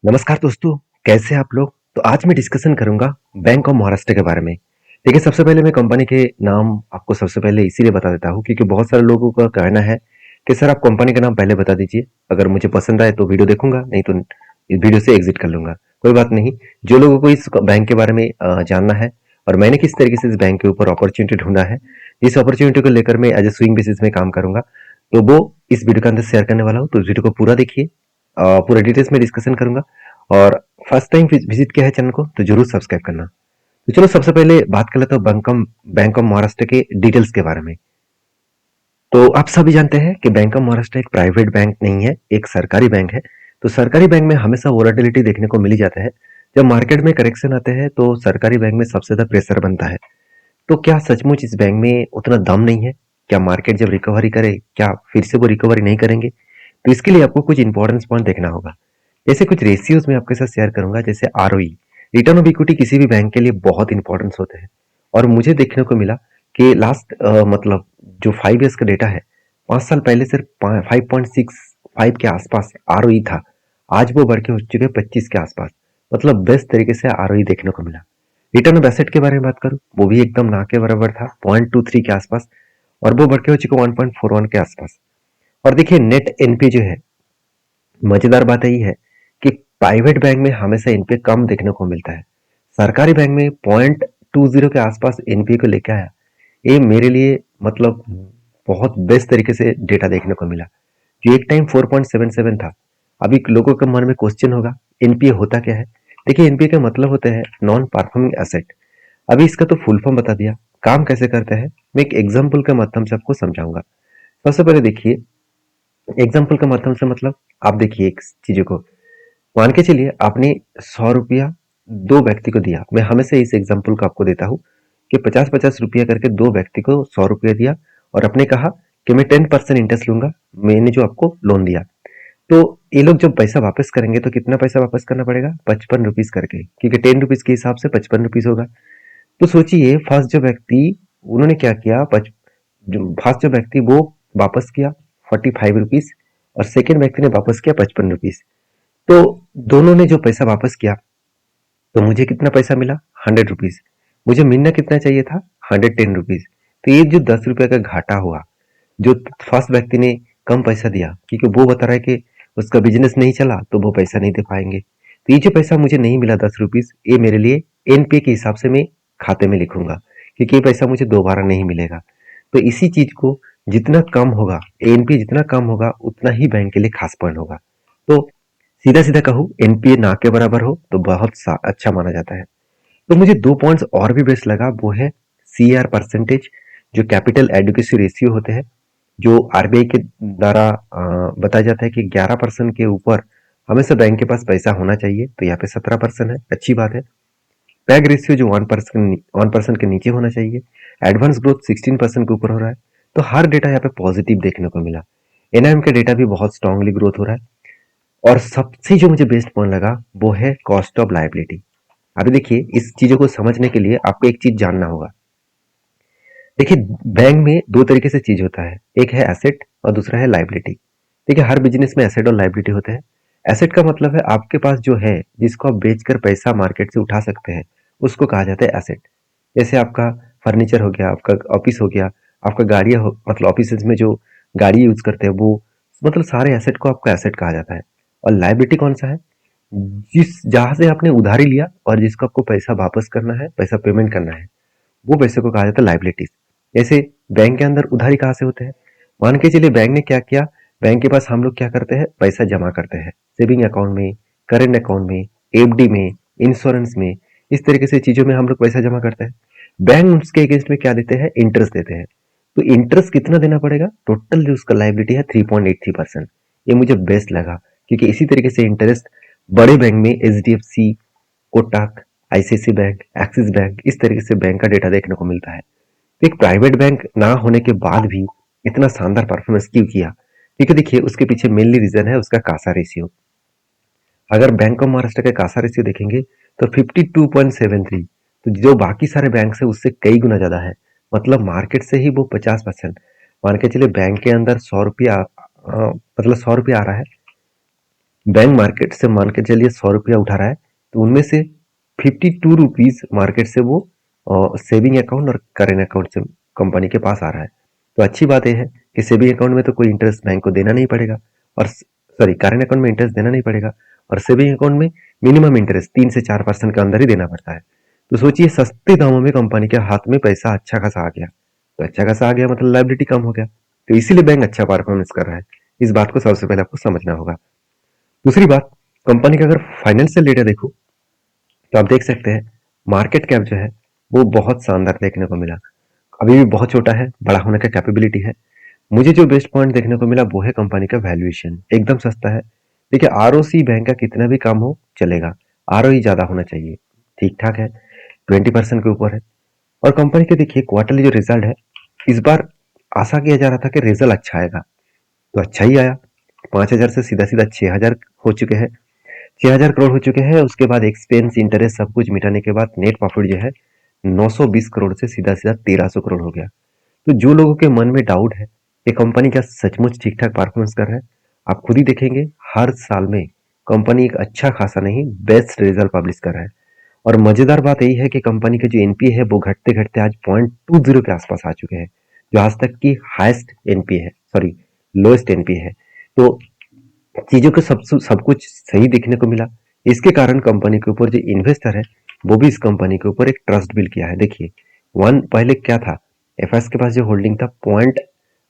नमस्कार दोस्तों, कैसे हैं आप लोग? तो आज मैं डिस्कशन करूंगा बैंक ऑफ महाराष्ट्र के बारे में। देखिए, सबसे पहले मैं कंपनी के नाम आपको सबसे पहले इसीलिए बता देता हूँ क्योंकि बहुत सारे लोगों का कहना है कि सर आप कंपनी का नाम पहले बता दीजिए। अगर मुझे पसंद आए तो वीडियो देखूंगा, नहीं तो इस वीडियो से एग्जिट कर लूंगा। कोई बात नहीं। जो लोगों को इस बैंक के बारे में जानना है और मैंने किस तरीके से इस बैंक के ऊपर अपॉर्चुनिटी ढूंढा है, इस अपॉर्चुनिटी को लेकर मैं एज ए स्विंग बेसिस में काम करूंगा, तो वो इस वीडियो के अंदर शेयर करने वाला हूँ। तो इस वीडियो को पूरा देखिए, पूरा डिटेल्स में डिस्कशन करूंगा। और फर्स्ट टाइम विजिट किया है चैनल को तो जरूर सब्सक्राइब करना। तो चलो सबसे पहले बात कर लेते हैं बैंक ऑफ महाराष्ट्र के डिटेल्स के बारे में। तो आप सभी जानते हैं कि बैंक ऑफ महाराष्ट्र एक प्राइवेट बैंक नहीं है, एक सरकारी बैंक है। तो सरकारी बैंक में हमेशा वोलेटिलिटी देखने को मिल ही जाता है। जब मार्केट में करेक्शन आते हैं तो सरकारी बैंक में सबसे ज्यादा प्रेशर बनता है। तो क्या सचमुच इस बैंक में उतना दम नहीं है? क्या मार्केट जब रिकवरी करे, क्या फिर से वो रिकवरी नहीं करेंगे? तो इसके लिए आपको कुछ इंपॉर्टेंस पॉइंट देखना होगा। जैसे कुछ रेशियोज में आपके साथ शेयर करूंगा, जैसे आरओई, रिटर्न ऑफ इक्विटी किसी भी बैंक के लिए बहुत इंपॉर्टेंस होते हैं। और मुझे देखने को मिला कि लास्ट मतलब जो 5 ईयर्स का डेटा है, 5 साल पहले सिर्फ 5.65 के आसपास आरओई था। आज वो बढ़ के हो चुके 25 के आसपास। मतलब बेस्ट तरीके से आरओई देखने को मिला। रिटर्न ऑफ एसेट के बारे में बात करूं, वो भी एकदम ना के बराबर था, 0.23 के आसपास। और वो बढ़ के हो चुका 1.41 के आसपास। और देखिए नेट एनपी जो है, मजेदार बात यही है कि प्राइवेट बैंक में हमेशा एनपीए कम देखने को मिलता है। सरकारी बैंक में 0.20 के आसपास एनपीए को लेके आया। ये मेरे लिए मतलब बहुत बेस्ट तरीके से डेटा देखने को मिला। जो एक टाइम 4.77 था। अभी लोगों के मन में क्वेश्चन होगा, एनपीए होता क्या है? देखिए, एनपीए का मतलब होता है नॉन परफॉर्मिंग एसेट। अभी इसका तो फुल फॉर्म बता दिया। काम कैसे करते हैं मैं एक एग्जाम्पल के माध्यम से आपको समझाऊंगा। सबसे पहले देखिए, एग्जाम्पल के माध्यम से मतलब आप देखिए एक चीजों को। मान के चलिए आपने 100 रुपया दो व्यक्ति को दिया। मैं हमेशा इस एग्जाम्पल को आपको देता हूँ कि 50-50 रुपया करके दो व्यक्ति को 100 रुपया दिया और आपने कहा कि मैं 10% इंटरेस्ट लूंगा, मैंने जो आपको लोन दिया। तो ये लोग जब पैसा वापस करेंगे तो कितना पैसा वापस करना पड़ेगा? 55 रुपीज करके, क्योंकि 10 रुपीज के हिसाब से 55 रुपीज होगा। तो सोचिए फर्स्ट जो व्यक्ति, उन्होंने क्या किया, जो फर्स्ट जो व्यक्ति वो वापस किया 45 रुपीज और सेकेंड व्यक्ति ने वापस किया 55 रुपीज। तो दोनों ने जो पैसा वापस किया तो मुझे कितना पैसा मिला? 100 रुपीज। मुझे मिलना कितना चाहिए था? 110 रुपीज। तो ये जो 10 रुपये का घाटा हुआ, जो फर्स्ट व्यक्ति ने कम पैसा दिया क्योंकि वो बता रहा है कि उसका बिजनेस नहीं चला तो वो पैसा नहीं दे पाएंगे। तो ये जो पैसा मुझे नहीं मिला 10 रुपीज, ये मेरे लिए एनपीए के हिसाब से मैं खाते में लिखूंगा क्योंकि ये पैसा मुझे दोबारा नहीं मिलेगा। तो इसी चीज को जितना कम होगा, एनपीए जितना कम होगा उतना ही बैंक के लिए खास पॉइंट होगा। तो सीधा सीधा कहूँ, एनपीए ना के बराबर हो तो बहुत अच्छा माना जाता है। तो मुझे दो पॉइंट्स और भी बेस्ट लगा, वो है सीआर परसेंटेज, जो कैपिटल एडुकेसी रेशियो होते हैं, जो आरबीआई के द्वारा बताया जाता है कि 11% के ऊपर हमेशा बैंक के पास पैसा होना चाहिए। तो यहाँ पे 17% है, अच्छी बात है। पैग रेशियो जो 1% के नीचे होना चाहिए। एडवांस ग्रोथ 16% के ऊपर हो रहा है। तो हर डेटा यहाँ पे पॉजिटिव देखने को मिला। एनआईएम का डेटा भी बहुत स्ट्रांगली ग्रोथ हो रहा है। और सबसे जो मुझे बेस्ट पॉइंट लगा वो है कॉस्ट ऑफ लायबिलिटी। अभी देखिए, इस चीजों को समझने के लिए आपको एक चीज जानना होगा। देखिए, बैंक में दो तरीके से चीज होता है, एक है एसेट और दूसरा है लायबिलिटी। देखिए, हर बिजनेस में एसेट और लायबिलिटी होते हैं। एसेट का मतलब है आपके पास जो है, जिसको आप बेचकर पैसा मार्केट से उठा सकते हैं, उसको कहा जाता है एसेट। जैसे आपका फर्नीचर हो गया, आपका ऑफिस हो गया, आपका गाड़ियां हो, मतलब ऑफिस में जो गाड़ी यूज करते हैं वो, मतलब सारे एसेट को आपका एसेट कहा जाता है। और लायबिलिटी कौन सा है? जिस जहां से आपने उधारी लिया और जिसको आपको पैसा वापस करना है, पैसा पेमेंट करना है, वो पैसे को कहा जाता है लायबिलिटीज। जैसे बैंक के अंदर उधारी कहाँ से होते हैं? मान के चलिए बैंक ने क्या किया, बैंक के पास हम लोग क्या करते हैं, पैसा जमा करते हैं सेविंग अकाउंट में, करेंट अकाउंट में, एफडी में, इंश्योरेंस में। इस तरीके से चीजों में हम लोग पैसा जमा करते हैं। बैंक उसके अगेंस्ट में क्या देते हैं? इंटरेस्ट देते हैं। तो इंटरेस्ट कितना देना पड़ेगा? टोटल जो उसका लायबिलिटी है 3.83%। ये मुझे बेस्ट लगा क्योंकि इसी तरीके से इंटरेस्ट बड़े बैंक में HDFC, Kotak, ICICI bank, Axis bank, इस तरीके से बैंक का डेटा देखने को मिलता है। तो एक प्राइवेट बैंक ना होने के बाद भी इतना शानदार परफॉर्मेंस क्यों किया? क्योंकि देखिए, उसके पीछे मेनली रीजन है उसका कासा रेशियो। अगर बैंक ऑफ महाराष्ट्र का कासा रेशियो देखेंगे तो 52.73। तो जो बाकी सारे बैंक है उससे कई गुना ज्यादा है। मतलब मार्केट से ही वो 50%। मान के चलिए बैंक के अंदर 100 रुपया, मतलब 100 रुपया आ रहा है, बैंक मार्केट से मान के चलिए 100 रुपया उठा रहा है, तो उनमें से 52 रुपीज मार्केट से वो सेविंग अकाउंट और करेंट अकाउंट से कंपनी के पास आ रहा है। तो अच्छी बात यह है कि सेविंग अकाउंट में तो कोई इंटरेस्ट बैंक को देना नहीं पड़ेगा, और सॉरी करेंट अकाउंट में इंटरेस्ट देना नहीं पड़ेगा, और सेविंग अकाउंट में मिनिमम इंटरेस्ट 3 से 4% के अंदर ही देना पड़ता है। तो सोचिए सस्ते दामों में कंपनी के हाथ में पैसा अच्छा खासा आ गया, तो अच्छा खासा आ गया मतलब लायबिलिटी कम हो गया, तो इसीलिए बैंक अच्छा परफॉर्मेंस कर रहा है। इस बात को सबसे पहले आपको समझना होगा। दूसरी बात, कंपनी का अगर फाइनेंशियल डेटा देखो तो आप देख सकते हैं मार्केट कैप जो है वो बहुत शानदार देखने को मिला। अभी भी बहुत छोटा है, बड़ा होने का कैपेबिलिटी है। मुझे जो बेस्ट पॉइंट देखने को मिला वो है कंपनी का वैल्यूएशन, एकदम सस्ता है। देखिए आरओसी बैंक का कितना भी काम हो चलेगा, आरओई ज्यादा होना चाहिए, ठीक ठाक है, 20% के ऊपर है। और कंपनी के देखिए क्वार्टरली जो रिजल्ट है, इस बार आशा किया जा रहा था कि रिजल्ट अच्छा आएगा, तो अच्छा ही आया। 5,000 से सीधा सीधा 6,000 हो चुके हैं, 6,000 करोड़ हो चुके हैं। उसके बाद एक्सपेंस इंटरेस्ट सब कुछ मिटाने के बाद नेट प्रॉफिट जो है 920 करोड़ से सीधा सीधा 1,300 करोड़ हो गया। तो जो लोगों के मन में डाउट है कि कंपनी का सचमुच ठीक ठाक परफॉर्मेंस कर रहा है, आप खुद ही देखेंगे हर साल में कंपनी एक अच्छा खासा नहीं बेस्ट रिजल्ट पब्लिश कर रहा है। और मजेदार बात यही है कि कंपनी के जो एनपीए है वो घटते घटते आज 0.20 के आसपास आ चुके हैं, जो आज तक की हाईएस्ट एनपीए है, सॉरी लोएस्ट एनपीए है। तो चीजों को सब कुछ सही देखने को मिला। इसके कारण कंपनी के ऊपर जो इन्वेस्टर है वो भी इस कंपनी के ऊपर एक ट्रस्ट बिल्ड किया है। देखिए वन पहले क्या था, एफएस के पास जो होल्डिंग था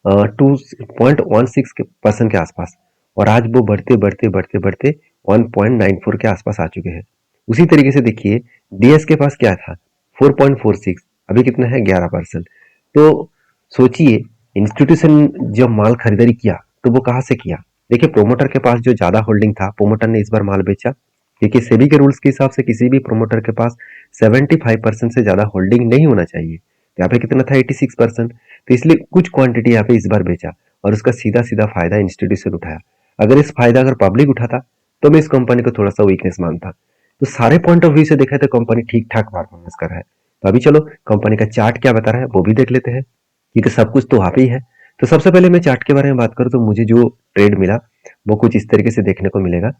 0.16% के आसपास, और आज वो बढ़ते बढ़ते बढ़ते बढ़ते 1.94 के आसपास आ चुके हैं। उसी तरीके से देखिए डीएस के पास क्या था, 4.46, अभी कितना है 11%। तो सोचिए इंस्टीट्यूशन जब माल खरीदारी किया तो वो कहाँ से किया। देखिए प्रोमोटर के पास जो ज्यादा होल्डिंग था, प्रोमोटर ने इस बार माल बेचा, क्योंकि सेबी के रूल्स के हिसाब से किसी भी प्रोमोटर के पास 75% से ज्यादा होल्डिंग नहीं होना चाहिए। यहाँ पे कितना था 86%, तो इसलिए कुछ क्वांटिटी यहाँ पे इस बार बेचा और उसका सीधा सीधा फायदा इंस्टीट्यूशन उठाया। अगर इस फायदा अगर पब्लिक उठाता तो मैं इस कंपनी को थोड़ा सा वीकनेस मानता। तो सारे पॉइंट ऑफ व्यू से देखा तो कंपनी ठीक ठाक परफॉर्मेंस कर रहा है। तो अभी चलो कंपनी का चार्ट क्या बता रहा है वो भी देख लेते हैं, क्योंकि सब कुछ तो वहां पे ही है। तो सबसे पहले मैं चार्ट के बारे में बात करूं तो मुझे जो ट्रेड मिला वो कुछ इस तरीके से देखने को मिलेगा।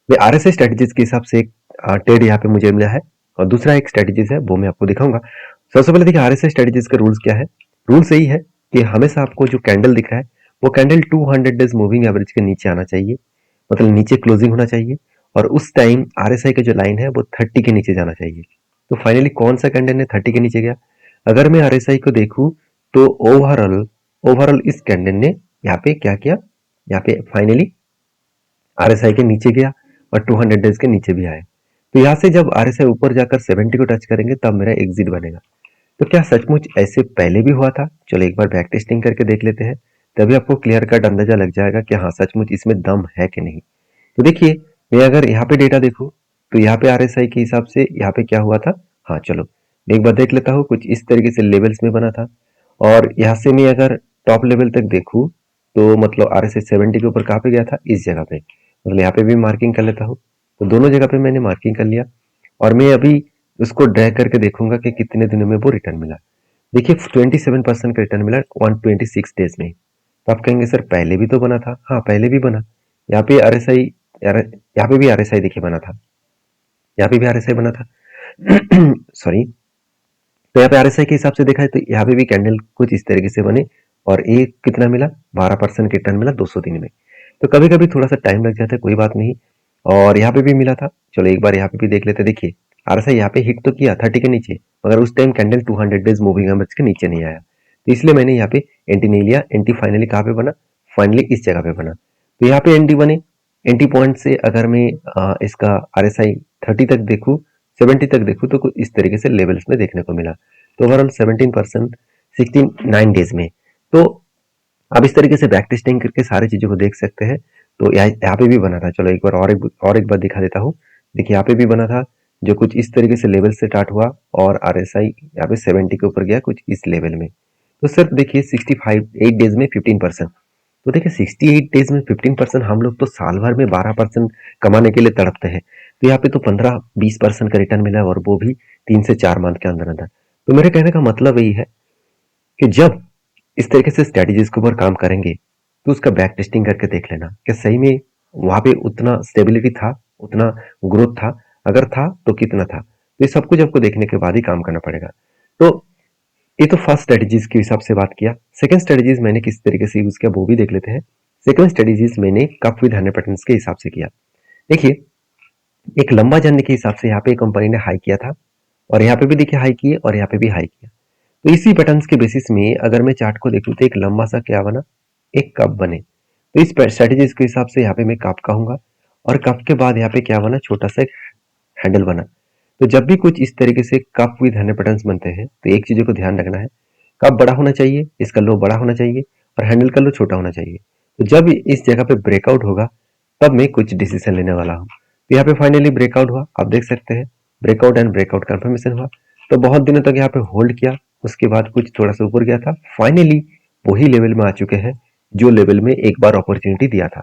मैं आरएसआई स्ट्रेटेजीज के हिसाब से एक ट्रेड यहाँ पे मुझे मिला है, और दूसरा एक स्ट्रेटेजीज है वो मैं आपको दिखाऊंगा। सबसे पहले देखिए आरएसआई स्ट्रेटेजीज के रूल्स क्या है। रूल्स यही है कि हमेशा आपको जो कैंडल दिख रहा है वो कैंडल 200 डेज मूविंग एवरेज के नीचे आना चाहिए, मतलब नीचे क्लोजिंग होना चाहिए, और उस टाइम आरएसआई का जो लाइन है वो 30 के नीचे जाना चाहिए। तो फाइनली कौन सा कैंडल ने 30 के नीचे गया। अगर मैं आरएसआई को देखूं तो ओवरऑल ओवरऑल इस कैंडल ने यहाँ पे क्या किया, यहाँ पे फाइनली आरएसआई के नीचे गया और 200 डेज के नीचे भी आए। तो यहाँ से जब आरएसआई ऊपर जाकर 70 को टच करेंगे तब मेरा एग्जिट बनेगा। तो क्या सचमुच ऐसे पहले भी हुआ था? चलो एक बार बैक टेस्टिंग करके देख लेते हैं, तभी आपको क्लियर कट अंदाजा लग जाएगा कि हाँ सचमुच इसमें दम है कि नहीं। तो देखिए मैं अगर यहाँ पे डेटा देखूं तो यहाँ पे आरएसआई के हिसाब से यहाँ पे क्या हुआ था। हाँ चलो मैं एक बार देख लेता हूँ, कुछ इस तरीके से लेवल्स में बना था, और यहाँ से मैं अगर टॉप लेवल तक देखूं तो मतलब आरएसआई 70 के ऊपर कहाँ पे गया था, इस जगह पे, मतलब यहाँ पे भी मार्किंग कर लेता हूँ। तो दोनों जगह पे मैंने मार्किंग कर लिया, और मैं अभी उसको ड्रैग करके देखूंगा कि कितने दिनों में वो रिटर्न मिला। देखिए 27% का रिटर्न मिला 126 डेज में। तो आप कहेंगे सर पहले भी तो बना था, हाँ पहले भी बना। यहाँ पे आरएसआई, यहाँ पे भी आरएसआई देखिए बना था, यहाँ पे भी आरएसआई बना था सॉरी। तो यहाँ पे आरएसआई के हिसाब से देखा है तो यहाँ पे भी कैंडल कुछ इस तरीके से बने, और एक कितना मिला 12% का रिटर्न मिला 200 दिन में। तो कभी कभी थोड़ा सा टाइम लग जाता है, कोई बात नहीं। और यहाँ पे भी मिला था, चलो एक बार यहाँ पे भी देख लेते। देखिए आरएसआई यहाँ पे हिट तो किया 30 के नीचे, मगर उस time candle 200 days moving average के नीचे नहीं आया, तो इसलिए मैंने यहाँ पे एंटी नहीं लिया। एंटी फाइनली कहाँ पे बना, फाइनली इस जगह पे बना। तो यहाँ पे एंटी बने। एंटी पॉइंट से अगर मैं इसका आरएसआई 30 तक देखूँ, 70 तक देखूँ तो कुछ इस तरीके से लेवल्स में देखने को मिला। तो ओवरऑल 17% 69 डेज में। तो आप इस तरीके से बैक टेस्टिंग करके सारी चीजों को देख सकते हैं। तो यहाँ पे भी बना था, चलो एक बार और एक बार दिखा देता हूँ। देखिए यहाँ पे भी बना था, जो कुछ इस तरीके से लेवल से स्टार्ट हुआ, और आरएसआई यहाँ पे 70 के ऊपर गया कुछ इस लेवल में। तो सिर्फ देखिए 8 डेज में 15%। तो देखिए 68 डेज में 15%, हम लोग तो साल भर में 12% कमाने के लिए तड़पते हैं, तो यहाँ पे तो 15-20% का रिटर्न मिला है, और वो भी 3 से 4 मंथ के अंदर अंदर। तो मेरे कहने का मतलब यही है कि जब इस तरीके से स्ट्रेटेजीज के ऊपर काम करेंगे तो उसका बैक टेस्टिंग करके देख लेना कि सही में वहाँ पे उतना स्टेबिलिटी था, उतना ग्रोथ था, अगर था तो कितना था। तो ये सब कुछ आपको देखने के बाद ही काम करना पड़ेगा। तो ये तो फर्स्ट स्ट्रेटेजीज के हिसाब से बात किया। सेकंड स्ट्रेटेजीज मैंने किस तरीके से यूज किया वो भी देख लेते हैं। सेकंड स्ट्रेटेजीज मैंने कप विद 100% के हिसाब से किया। देखिए, एक लंबा जानने के हिसाब से यहाँ पे कंपनी ने हाई किया था, और यहाँ पे भी देखिए हाई किए, और यहाँ पे भी हाई किया। तो इसी पैटर्न्स के बेसिस में अगर मैं चार्ट को देखूं तो एक लंबा सा क्या बना, एक कप बने। तो इस स्ट्रेटेजीज के हिसाब से यहाँ पे मैं कप कहूंगा, और कप के बाद यहाँ पे क्या बना, छोटा सा एक हैंडल बना। तो जब भी कुछ इस तरीके से कप विद 100 पैटर्न्स बनते हैं तो एक चीजों को ध्यान रखना है, कप बड़ा होना चाहिए, इसका लो बड़ा होना चाहिए, और हैंडल का लो छोटा होना चाहिए। तो जब इस जगह पे ब्रेकआउट होगा तब मैं कुछ डिसीजन लेने वाला हूँ। तो यहाँ पे फाइनली ब्रेकआउट हुआ, आप देख सकते हैं ब्रेकआउट एंड ब्रेकआउट कंफर्मेशन हुआ। तो बहुत दिनों तक यहाँ पे होल्ड किया, उसके बाद कुछ थोड़ा सा ऊपर गया था, फाइनली वही लेवल में आ चुके हैं जो लेवल में एक बार अपॉर्चुनिटी दिया था।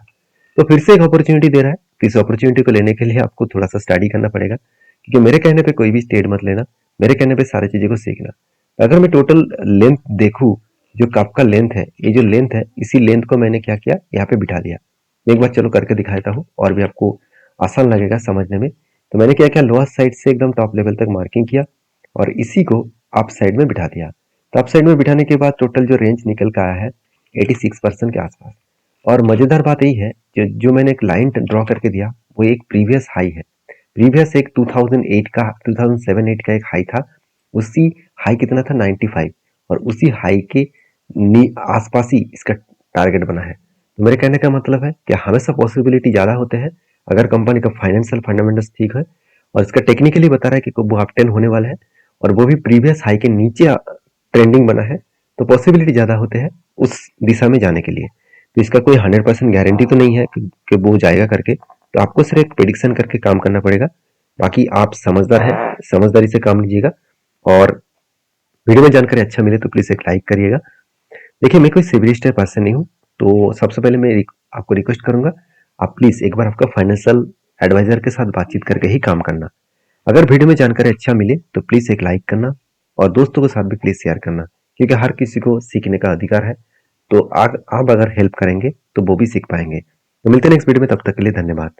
तो फिर से एक अपॉर्चुनिटी दे रहा है, तो इस अपॉर्चुनिटी को लेने के लिए आपको थोड़ा सा स्टडी करना पड़ेगा, क्योंकि मेरे कहने पे कोई भी ट्रेड मत लेना, मेरे कहने पे सारी चीजें को सीखना। अगर मैं टोटल लेंथ देखूं, जो कप का लेंथ है, ये जो लेंथ है, इसी लेंथ को मैंने क्या किया, यहाँ पे बिठा दिया। एक बार चलो करके दिखाता हूँ और भी आपको आसान लगेगा समझने में। तो मैंने क्या किया, लोअर साइड से एकदम टॉप लेवल तक मार्किंग किया और इसी को अप साइड में बिठा दिया। तो अप साइड में बिठाने के बाद टोटल जो रेंज निकल का आया है 86% के आसपास। और मजेदार बात यही है, जो मैंने एक लाइन ड्रॉ करके दिया वो एक प्रीवियस हाई है। प्रीवियस एक 2008 का 2007-8 का एक हाई था, उसी हाई कितना था 95, और उसी हाई के आसपास ही इसका टारगेट बना है। तो मेरे कहने का मतलब है कि हमेशा पॉसिबिलिटी ज़्यादा होते हैं अगर कंपनी का फाइनेंशियल फंडामेंटल्स ठीक है और इसका टेक्निकली बता रहा है कि वो अप 10 होने वाला है, और वो भी प्रीवियस हाई के नीचे ट्रेंडिंग बना है, तो पॉसिबिलिटी ज़्यादा होते हैं उस दिशा में जाने के लिए। तो इसका कोई 100% गारंटी तो नहीं है कि वो जाएगा करके, तो आपको सिर्फ एक प्रेडिक्शन करके काम करना पड़ेगा। बाकी आप समझदार हैं, समझदारी से काम लीजिएगा। और वीडियो में जानकारी अच्छा मिले तो प्लीज़ एक लाइक करिएगा। देखिए, मैं कोई सिविलिस्ट पर्सन नहीं हूँ, तो सबसे पहले मैं आपको रिक्वेस्ट करूंगा, आप प्लीज़ एक बार आपका फाइनेंशियल एडवाइजर के साथ बातचीत करके ही काम करना। अगर वीडियो में जानकारी अच्छा मिले तो प्लीज़ एक लाइक करना, और दोस्तों के साथ भी प्लीज़ शेयर करना, क्योंकि हर किसी को सीखने का अधिकार है। तो आप अगर हेल्प करेंगे तो वो भी सीख पाएंगे। तो मिलते हैं नेक्स्ट वीडियो में, तब तक के लिए धन्यवाद।